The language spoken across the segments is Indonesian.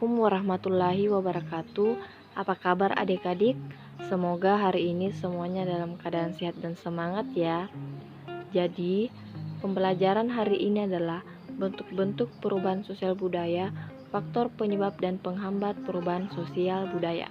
Assalamualaikum warahmatullahi wabarakatuh. Apa kabar adik-adik? Semoga hari ini semuanya dalam keadaan sehat dan semangat ya. Jadi, pembelajaran hari ini adalah bentuk-bentuk perubahan sosial budaya, faktor penyebab dan penghambat perubahan sosial budaya.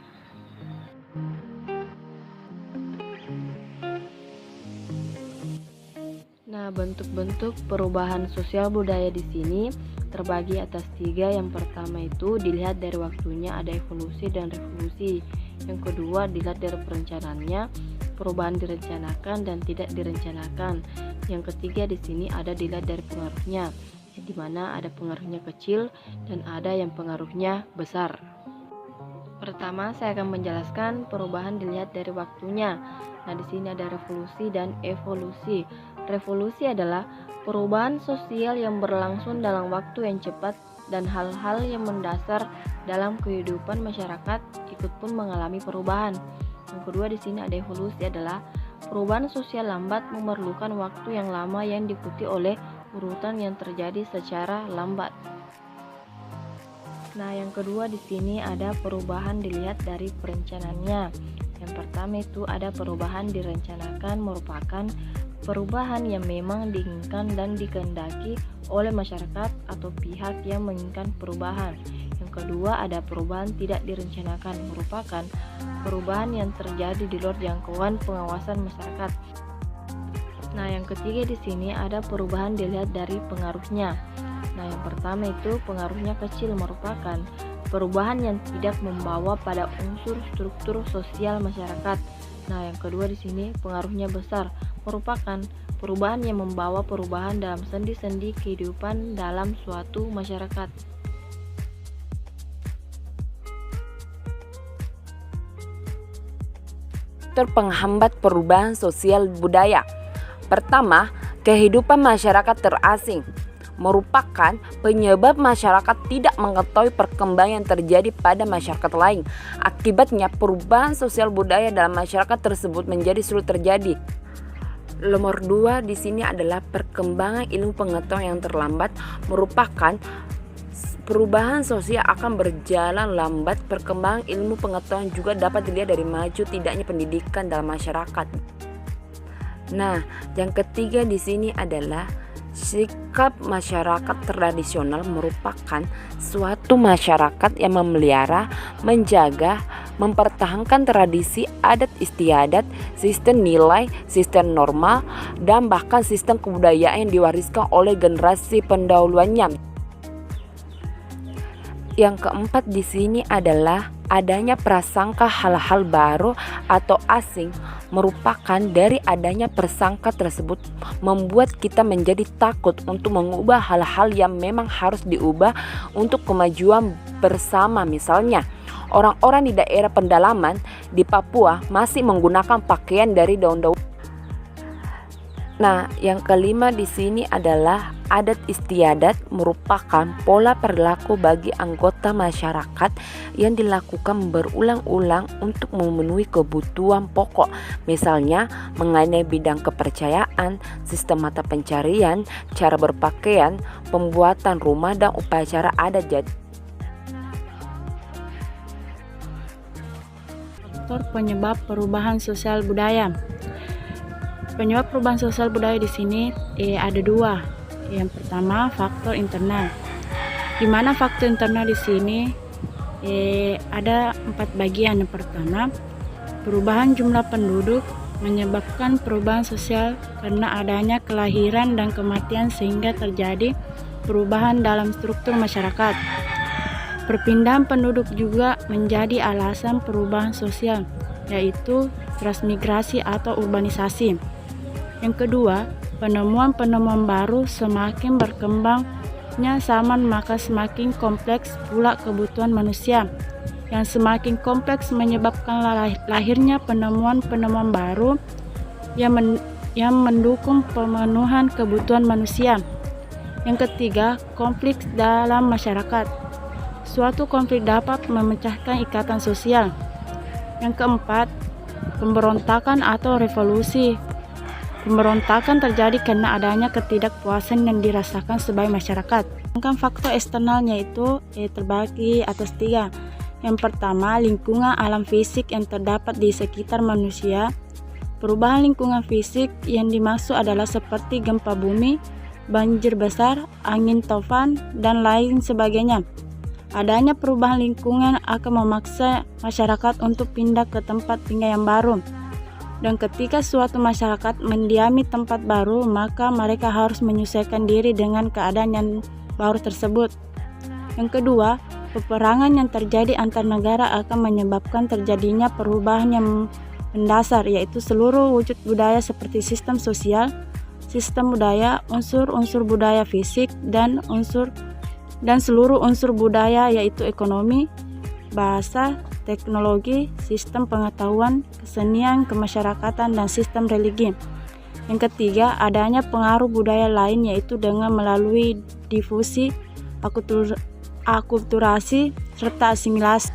Nah, bentuk-bentuk perubahan sosial budaya di sini terbagi atas 3. Yang pertama itu dilihat dari waktunya, ada evolusi dan revolusi. Yang kedua dilihat dari perencanaannya, perubahan direncanakan dan tidak direncanakan. Yang ketiga di sini ada dilihat dari pengaruhnya, di mana ada pengaruhnya kecil dan ada yang pengaruhnya besar. Pertama, saya akan menjelaskan perubahan dilihat dari waktunya. Nah, di sini ada revolusi dan evolusi. Revolusi adalah perubahan sosial yang berlangsung dalam waktu yang cepat dan hal-hal yang mendasar dalam kehidupan masyarakat ikut pun mengalami perubahan. Yang kedua di sini ada evolusi adalah perubahan sosial lambat memerlukan waktu yang lama yang diikuti oleh urutan yang terjadi secara lambat. Nah, yang kedua di sini ada perubahan dilihat dari perencanaannya. Yang pertama itu ada perubahan direncanakan, merupakan perubahan yang memang diinginkan dan dikehendaki oleh masyarakat atau pihak yang menginginkan perubahan. Yang kedua ada perubahan tidak direncanakan, merupakan perubahan yang terjadi di luar jangkauan pengawasan masyarakat. Nah, yang ketiga di sini ada perubahan dilihat dari pengaruhnya. Nah, yang pertama itu pengaruhnya kecil, merupakan perubahan yang tidak membawa pada unsur struktur sosial masyarakat. Nah, yang kedua di sini pengaruhnya besar, merupakan perubahan yang membawa perubahan dalam sendi-sendi kehidupan dalam suatu masyarakat. Faktor penghambat perubahan sosial budaya. Pertama, kehidupan masyarakat terasing merupakan penyebab masyarakat tidak mengetahui perkembangan yang terjadi pada masyarakat lain. Akibatnya, perubahan sosial budaya dalam masyarakat tersebut menjadi sulit terjadi. Nomor 2 di sini adalah perkembangan ilmu pengetahuan yang terlambat, merupakan perubahan sosial akan berjalan lambat. Perkembangan ilmu pengetahuan juga dapat dilihat dari maju tidaknya pendidikan dalam masyarakat. Nah, yang ketiga di sini adalah sikap masyarakat tradisional, merupakan suatu masyarakat yang memelihara, menjaga, mempertahankan tradisi, adat istiadat, sistem nilai, sistem normal, dan bahkan sistem kebudayaan yang diwariskan oleh generasi pendahuluannya. Yang keempat di sini adalah adanya prasangka hal-hal baru atau asing, merupakan dari adanya prasangka tersebut membuat kita menjadi takut untuk mengubah hal-hal yang memang harus diubah untuk kemajuan bersama. Misalnya, orang-orang di daerah pendalaman di Papua masih menggunakan pakaian dari daun-daun. Nah, yang kelima di sini adalah adat istiadat, merupakan pola perilaku bagi anggota masyarakat yang dilakukan berulang-ulang untuk memenuhi kebutuhan pokok, misalnya mengenai bidang kepercayaan, sistem mata pencarian, cara berpakaian, pembuatan rumah, dan upacara adat. Jadi, faktor penyebab perubahan sosial budaya. Penyebab perubahan sosial budaya di sini ada 2. Yang pertama faktor internal. Di mana faktor internal di sini ada 4 bagian. Yang pertama, perubahan jumlah penduduk menyebabkan perubahan sosial karena adanya kelahiran dan kematian sehingga terjadi perubahan dalam struktur masyarakat. Perpindahan penduduk juga menjadi alasan perubahan sosial, yaitu transmigrasi atau urbanisasi. Yang kedua, penemuan-penemuan baru semakin berkembangnya zaman, maka semakin kompleks pula kebutuhan manusia. Yang semakin kompleks menyebabkan lahirnya penemuan-penemuan baru yang mendukung pemenuhan kebutuhan manusia. Yang ketiga, konflik dalam masyarakat. Suatu konflik dapat memecahkan ikatan sosial. Yang keempat, pemberontakan atau revolusi. Pemberontakan terjadi karena adanya ketidakpuasan yang dirasakan sebagai masyarakat. Sedangkan faktor eksternalnya itu terbagi atas 3. Yang pertama, lingkungan alam fisik yang terdapat di sekitar manusia. Perubahan lingkungan fisik yang dimaksud adalah seperti gempa bumi, banjir besar, angin topan, dan lain sebagainya. Adanya perubahan lingkungan akan memaksa masyarakat untuk pindah ke tempat tinggal yang baru. Dan ketika suatu masyarakat mendiami tempat baru, maka mereka harus menyesuaikan diri dengan keadaan yang baru tersebut. Yang kedua, peperangan yang terjadi antar negara akan menyebabkan terjadinya perubahan yang mendasar, yaitu seluruh wujud budaya seperti sistem sosial, sistem budaya, unsur-unsur budaya fisik, dan seluruh unsur budaya yaitu ekonomi, bahasa, teknologi, sistem pengetahuan, kesenian, kemasyarakatan, dan sistem religi. Yang ketiga, adanya pengaruh budaya lain yaitu dengan melalui difusi, akulturasi, serta asimilasi.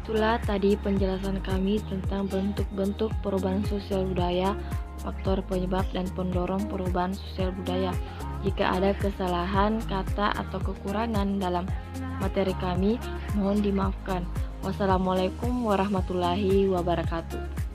Itulah tadi penjelasan kami tentang bentuk-bentuk perubahan sosial budaya, faktor penyebab dan pendorong perubahan sosial budaya. Jika ada kesalahan kata atau kekurangan dalam materi kami, mohon dimaafkan. Wassalamualaikum warahmatullahi wabarakatuh.